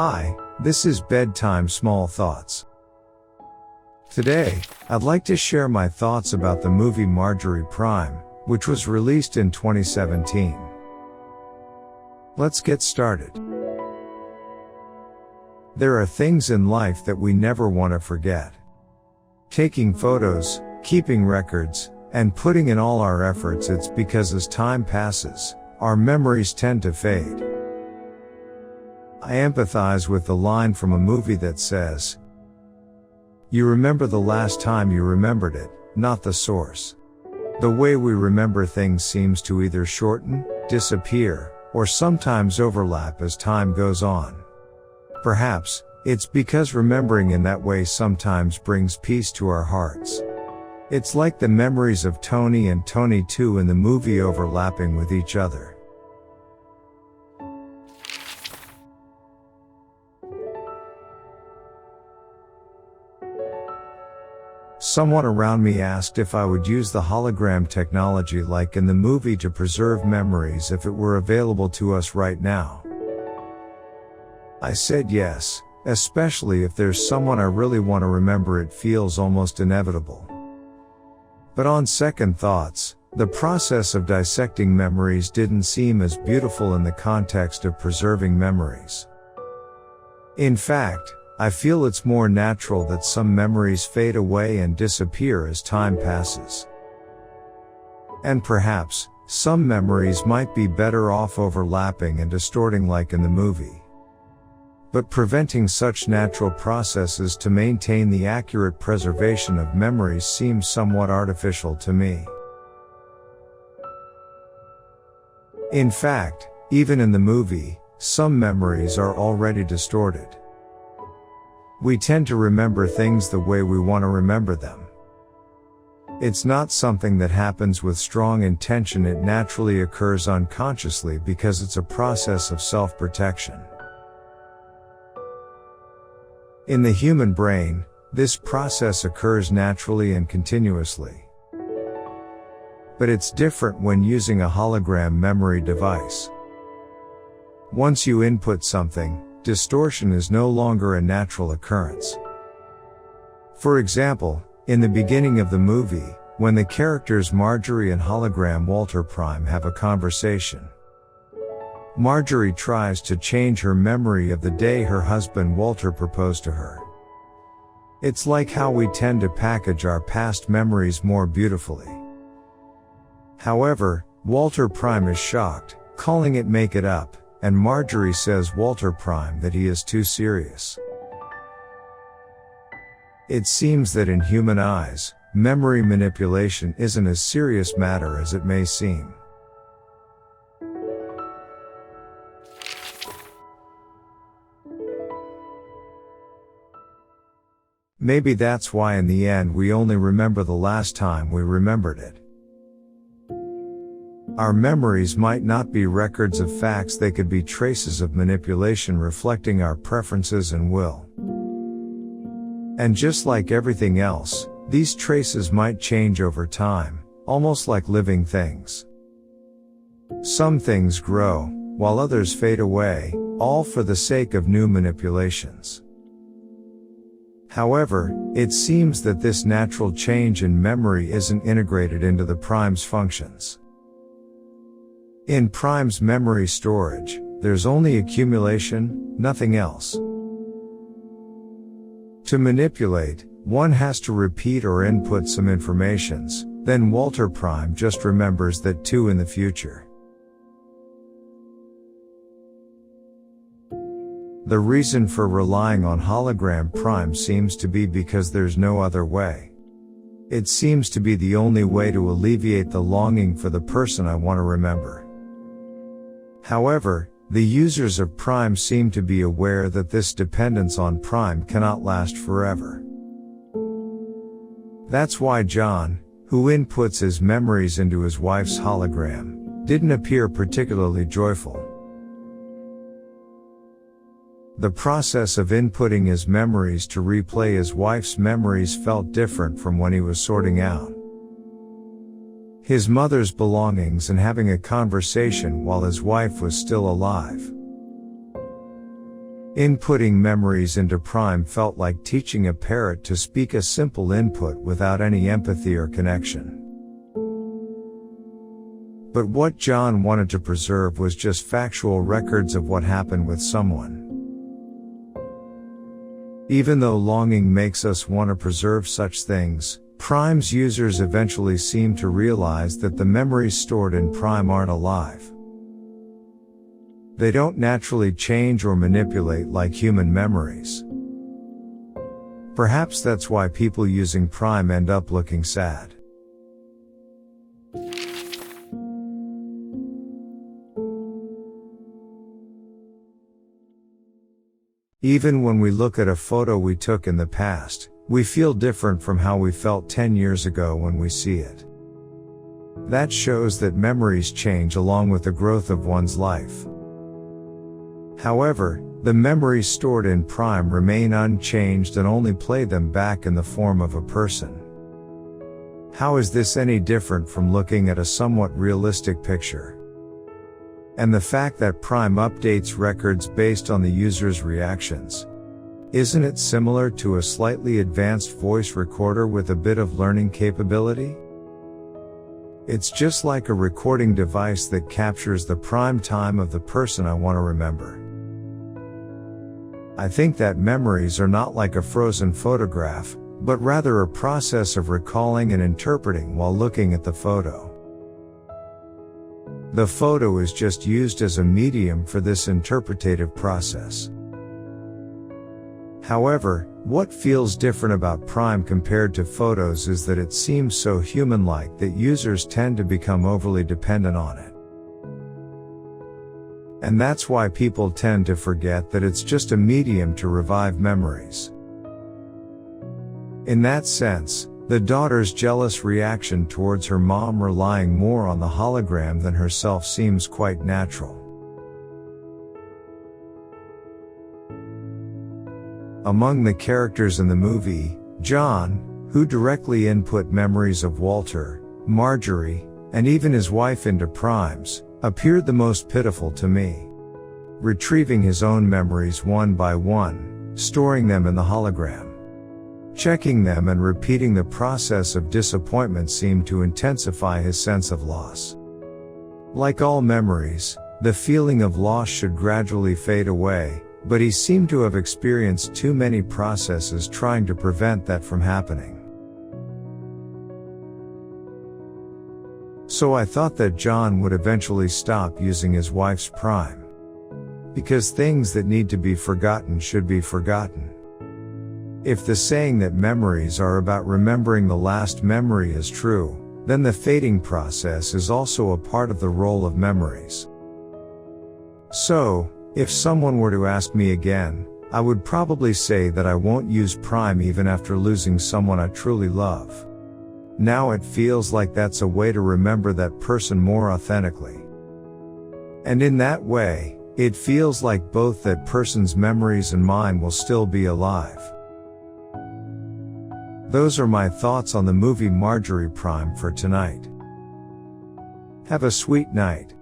Hi, this is Bedtime Small Thoughts. Today, I'd like to share my thoughts about the movie Marjorie Primed, which was released in 2017. Let's get started. There are things in life that we never want to forget. Taking photos, keeping records, and putting in all our efforts, it's because as time passes, our memories tend to fade. I empathize with the line from a movie that says, "You remember the last time you remembered it, not the source." The way we remember things seems to either shorten, disappear, or sometimes overlap as time goes on. Perhaps, it's because remembering in that way sometimes brings peace to our hearts. It's like the memories of Tony and Tony too in the movie overlapping with each other. Someone around me asked if I would use the hologram technology like in the movie to preserve memories if it were available to us right now. I said yes, especially if there's someone I really want to remember. It feels almost inevitable. But on second thoughts, the process of dissecting memories didn't seem as beautiful in the context of preserving memories. In fact, I feel it's more natural that some memories fade away and disappear as time passes. And perhaps, some memories might be better off overlapping and distorting like in the movie. But preventing such natural processes to maintain the accurate preservation of memories seems somewhat artificial to me. In fact, even in the movie, some memories are already distorted. We tend to remember things the way we want to remember them. It's not something that happens with strong intention. It naturally occurs unconsciously because it's a process of self-protection. In the human brain, this process occurs naturally and continuously. But it's different when using a hologram memory device. Once you input something, distortion is no longer a natural occurrence. For example, in the beginning of the movie, when the characters Marjorie and hologram Walter Primed have a conversation, Marjorie tries to change her memory of the day her husband Walter proposed to her. It's like how we tend to package our past memories more beautifully. However, Walter Primed is shocked, calling it "make it up," and Marjorie says Walter Primed that he is too serious. It seems that in human eyes, memory manipulation isn't as serious matter as it may seem. Maybe that's why in the end we only remember the last time we remembered it. Our memories might not be records of facts. They could be traces of manipulation reflecting our preferences and will. And just like everything else, these traces might change over time, almost like living things. Some things grow, while others fade away, all for the sake of new manipulations. However, it seems that this natural change in memory isn't integrated into the Prime's functions. In Prime's memory storage, there's only accumulation, nothing else. To manipulate, one has to repeat or input some informations, then Walter Primed just remembers that too in the future. The reason for relying on hologram Primed seems to be because there's no other way. It seems to be the only way to alleviate the longing for the person I want to remember. However, the users of Primed seem to be aware that this dependence on Primed cannot last forever. That's why John, who inputs his memories into his wife's hologram, didn't appear particularly joyful. The process of inputting his memories to replay his wife's memories felt different from when he was sorting out his mother's belongings and having a conversation while his wife was still alive. Inputting memories into Prime felt like teaching a parrot to speak a simple input without any empathy or connection. But what John wanted to preserve was just factual records of what happened with someone. Even though longing makes us want to preserve such things, Prime's users eventually seem to realize that the memories stored in Prime aren't alive. They don't naturally change or manipulate like human memories. Perhaps that's why people using Prime end up looking sad. Even when we look at a photo we took in the past, we feel different from how we felt 10 years ago when we see it. That shows that memories change along with the growth of one's life. However, the memories stored in Prime remain unchanged and only play them back in the form of a person. How is this any different from looking at a somewhat realistic picture? And the fact that Prime updates records based on the user's reactions. Isn't it similar to a slightly advanced voice recorder with a bit of learning capability? It's just like a recording device that captures the prime time of the person I want to remember. I think that memories are not like a frozen photograph, but rather a process of recalling and interpreting while looking at the photo. The photo is just used as a medium for this interpretative process. However, what feels different about Prime compared to photos is that it seems so human-like that users tend to become overly dependent on it. And that's why people tend to forget that it's just a medium to revive memories. In that sense, the daughter's jealous reaction towards her mom relying more on the hologram than herself seems quite natural. Among the characters in the movie, John, who directly input memories of Walter, Marjorie, and even his wife into Prime's, appeared the most pitiful to me. Retrieving his own memories one by one, storing them in the hologram. Checking them and repeating the process of disappointment seemed to intensify his sense of loss. Like all memories, the feeling of loss should gradually fade away, but he seemed to have experienced too many processes trying to prevent that from happening. So I thought that John would eventually stop using his wife's Prime. Because things that need to be forgotten should be forgotten. If the saying that memories are about remembering the last memory is true, then the fading process is also a part of the role of memories. So, if someone were to ask me again, I would probably say that I won't use Prime even after losing someone I truly love. Now it feels like that's a way to remember that person more authentically. And in that way, it feels like both that person's memories and mine will still be alive. Those are my thoughts on the movie Marjorie Primed for tonight. Have a sweet night.